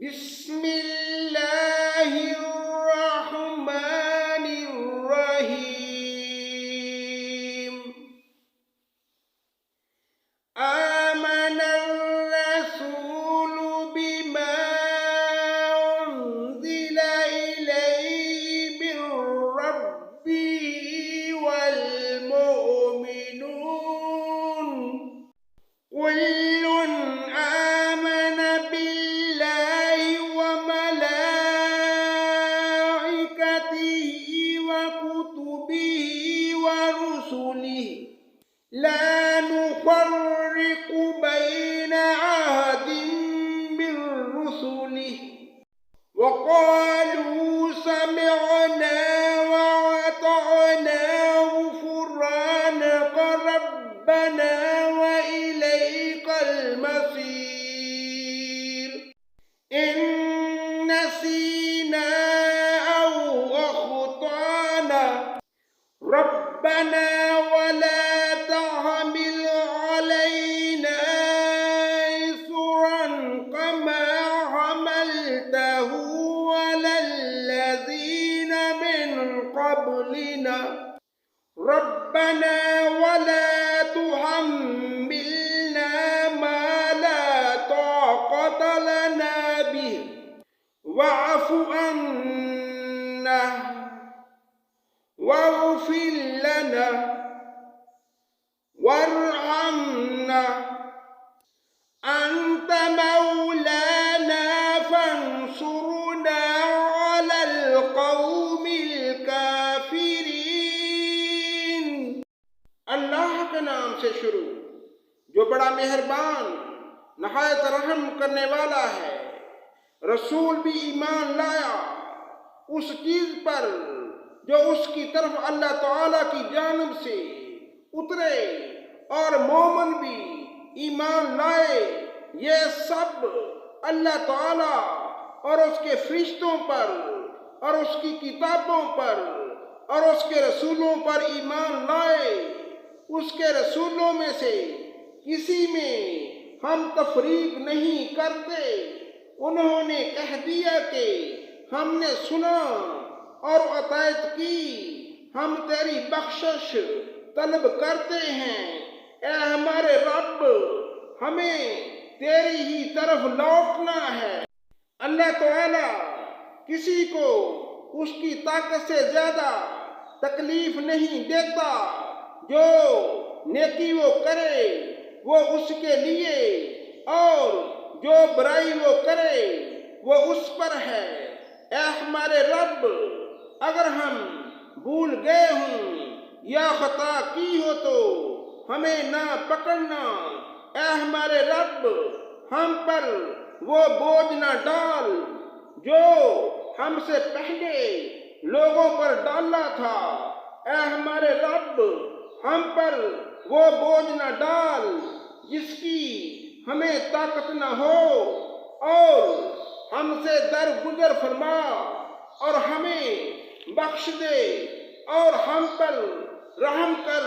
بسم اللہ الرحمن الرحیم آمن الرسول بما انزل الیہ من ربہ والمؤمنون كل آمن بالله وملائكته وكتبه ورسله لا نفرق بين أحد من رسله وقالوا سمعنا وأطعنا غفرانك ربنا وإليك المصير إن نسينا أو أخطأنا ربنا ولا تحمل علينا إصرا كما حملته على الذين من قبلنا ربنا ولا تحملنا ما لا طاقة لنا به واعف عنا واغفر لنا وارحمنا أنت مولانا فانصرنا على القوم الكافرين۔ اللہ کے نام سے شروع جو بڑا مہربان نہایت رحم کرنے والا ہے۔ رسول بھی ایمان لایا اس چیز پر جو اس کی طرف اللہ تعالیٰ کی جانب سے اترے، اور مومن بھی ایمان لائے۔ یہ سب اللہ تعالیٰ اور اس کے فرشتوں پر اور اس کی کتابوں پر اور اس کے رسولوں پر ایمان لائے۔ اس کے رسولوں میں سے کسی میں ہم تفریق نہیں کرتے۔ انہوں نے کہہ دیا کہ ہم نے سنا اور اطاعت کی، ہم تیری بخشش طلب کرتے ہیں۔ اے ہمارے رب، ہمیں تیری ہی طرف لوٹنا ہے۔ اللہ تعالیٰ کسی کو اس کی طاقت سے زیادہ تکلیف نہیں دیتا۔ جو نیکی وہ کرے وہ اس کے لیے، اور جو برائی وہ کرے وہ اس پر ہے۔ اے ہمارے رب، اگر ہم بھول گئے ہوں یا خطا کی ہو تو ہمیں نہ پکڑنا۔ اے ہمارے رب، ہم پر وہ بوجھ نہ ڈال جو ہم سے پہلے لوگوں پر ڈالا تھا۔ اے ہمارے رب، ہم پر وہ بوجھ نہ ڈال جس کی ہمیں طاقت نہ ہو، اور ہم سے درگزر فرما اور ہمیں بخش دے اور ہم پر رحم کر۔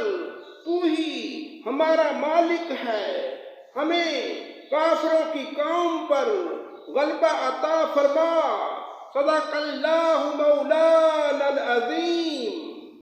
تو ہی ہمارا مالک ہے، ہمیں کافروں کی قوم پر غلبہ عطا فرما۔ صدق اللہ مولانا العظیم۔